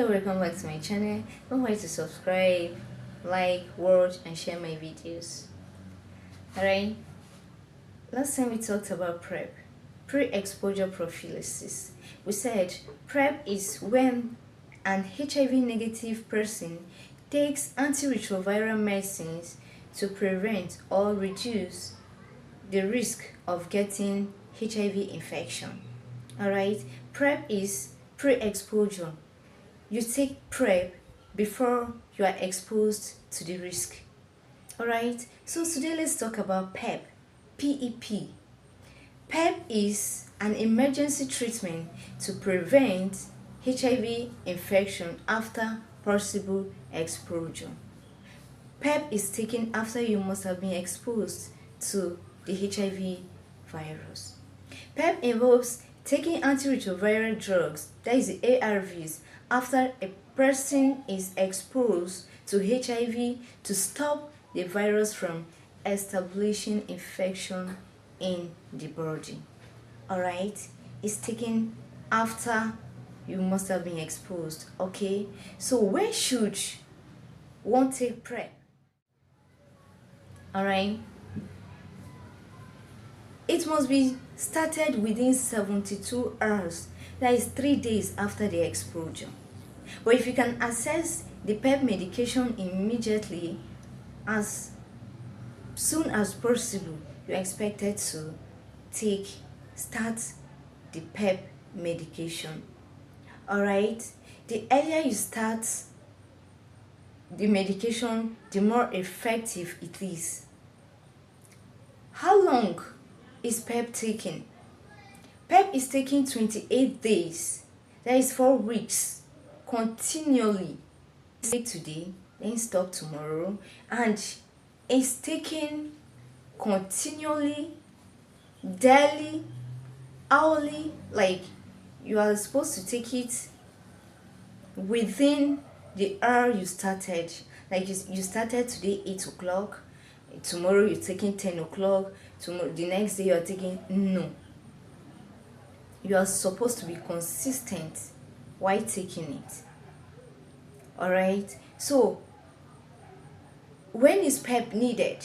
Hello, welcome back to my channel. Don't forget to subscribe, like, watch and share my videos. Alright, last time we talked about PrEP, pre-exposure prophylaxis. We said PrEP is when an HIV negative person takes antiretroviral medicines to prevent or reduce the risk of getting HIV infection. Alright, PrEP is pre-exposure. You take PrEP before you are exposed to the risk. Alright, so today let's talk about PEP. PEP. PEP is an emergency treatment to prevent HIV infection after possible exposure. PEP is taken after you must have been exposed to the HIV virus. PEP involves taking antiretroviral drugs, that is the ARVs, after a person is exposed to HIV to stop the virus from establishing infection in the body. Alright, it's taken after you must have been exposed. Okay, so when should one take PrEP? Alright, it must be started within 72 hours, that is 3 days after the exposure. But if you can access the PEP medication immediately, as soon as possible, you're expected to start the PEP medication. Alright, the earlier you start the medication, the more effective it is. How long is PEP taking? PEP is taking 28 days, that is 4 weeks, continually. Say today, then stop tomorrow, and it's taken continually, daily, hourly. Like you are supposed to take it within the hour you started. Like you started today 8 o'clock, tomorrow you're taking 10 o'clock, tomorrow the next day you're taking. No, you are supposed to be consistent while taking it. Alright, so when is PEP needed?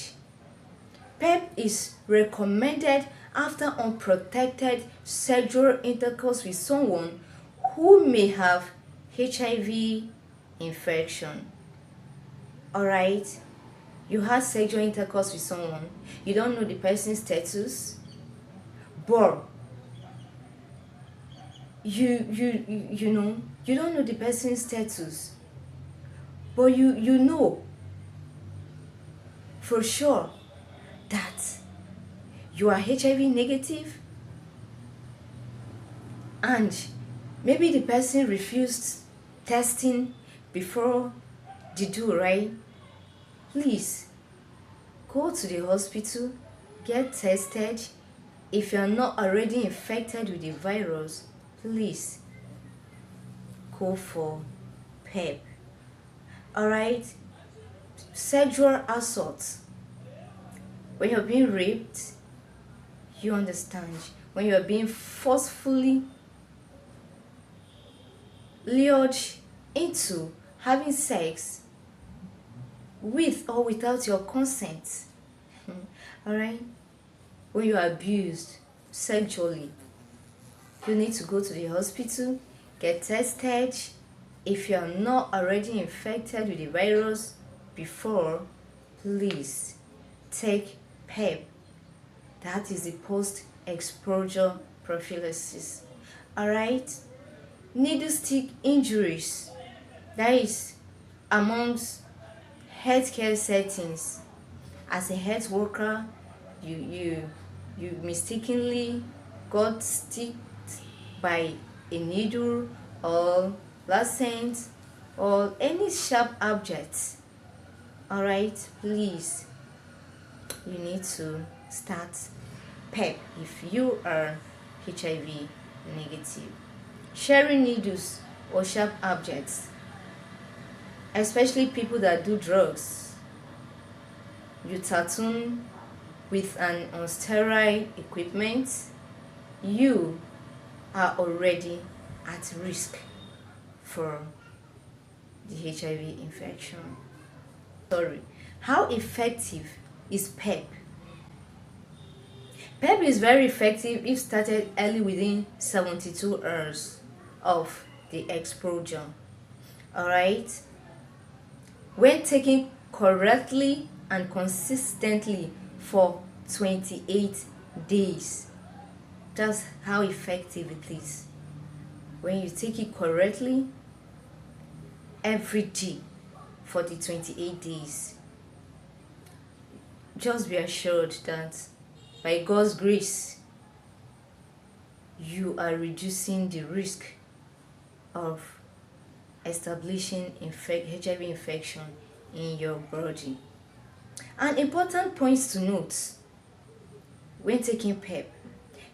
PEP is recommended after unprotected sexual intercourse with someone who may have HIV infection. Alright, you had sexual intercourse with someone, you don't know the person's status, but you know, you don't know the person's status, but you know for sure that you are HIV negative, and maybe the person refused testing before the due, right? Please go to the hospital, get tested. If you are not already infected with the virus, please go for PEP. Alright, sexual assault. When you're being raped, you understand. When you're being forcefully lured into having sex with or without your consent. Alright, when you are abused sexually, you need to go to the hospital, get tested. If you are not already infected with the virus before, please take PEP. That is the post-exposure prophylaxis. Alright, needle stick injuries, that is amongst healthcare settings. As a health worker, you mistakenly got sticked by a needle or lancet or any sharp object. Alright, please, you need to start PEP if you are HIV negative. Sharing needles or sharp objects, especially people that do drugs, you tattoo with an unsterile equipment, you are already at risk for the HIV infection. Sorry. How effective is PEP? PEP is very effective if started early within 72 hours of the exposure. Alright? When taken correctly and consistently for 28 days. That's how effective it is. When you take it correctly every day for the 28 days, just be assured that by God's grace, you are reducing the risk of establishing HIV infection in your body. An important point to note when taking PEP.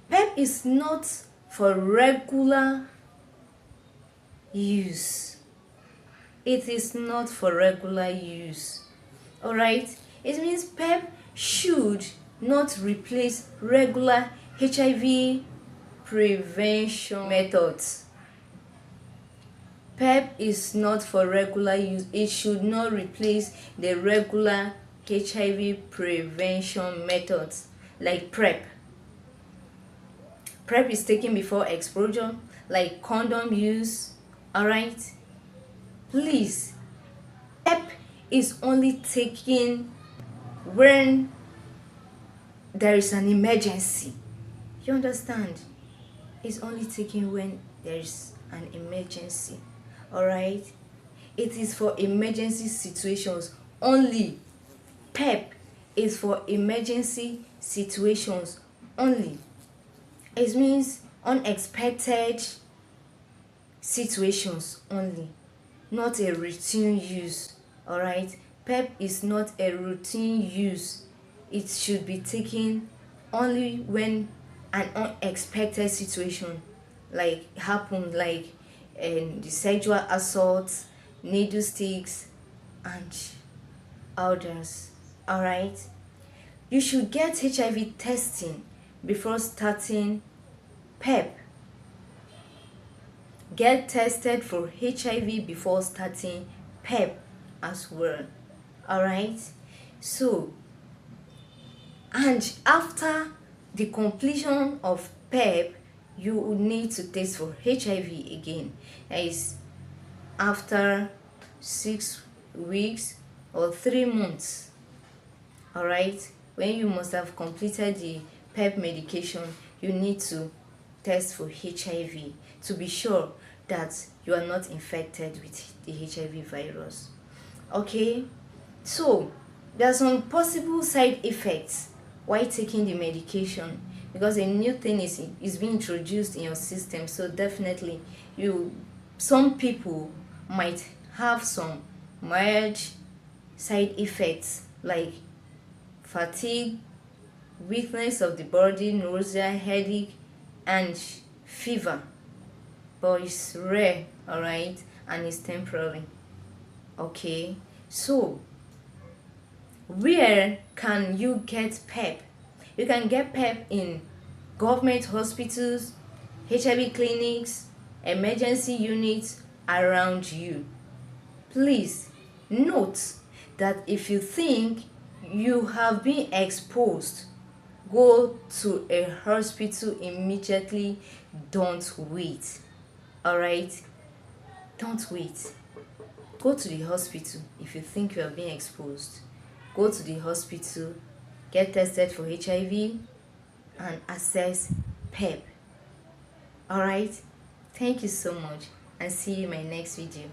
PEP is not for regular use. It is not for regular use. Alright? It means PEP should not replace regular HIV prevention methods. PEP is not for regular use. It should not replace the regular HIV prevention methods like PrEP. PrEP is taken before exposure, like condom use. Alright? Please, PEP is only taken when there is an emergency. You understand? It's only taken when there is an emergency. Alright? It is for emergency situations only. PEP is for emergency situations only. It means unexpected situations only, not a routine use. Alright? PEP is not a routine use. It should be taken only when an unexpected situation like happened, like the sexual assault, needle sticks, and others. Alright? You should get HIV testing before starting PEP. Get tested for HIV before starting PEP as well. Alright? So, and after the completion of PEP, you will need to test for HIV again. That is after 6 weeks or 3 months. Alright? When you must have completed the PEP medication, you need to test for HIV to be sure that you are not infected with the HIV virus. Okay? So, there are some possible side effects while taking the medication, because a new thing is being introduced in your system. So definitely some people might have some mild side effects like fatigue, weakness of the body, nausea, headache, and fever, but it's rare. Alright? And it's temporary. Okay? So where can you get PEP? You can get PEP in government hospitals, HIV clinics, emergency units around you. Please note that if you think you have been exposed, go to a hospital immediately. Don't wait. Alright? Don't wait. Go to the hospital if you think you are being exposed. Go to the hospital, get tested for HIV, and access PEP. Alright? Thank you so much, and see you in my next video.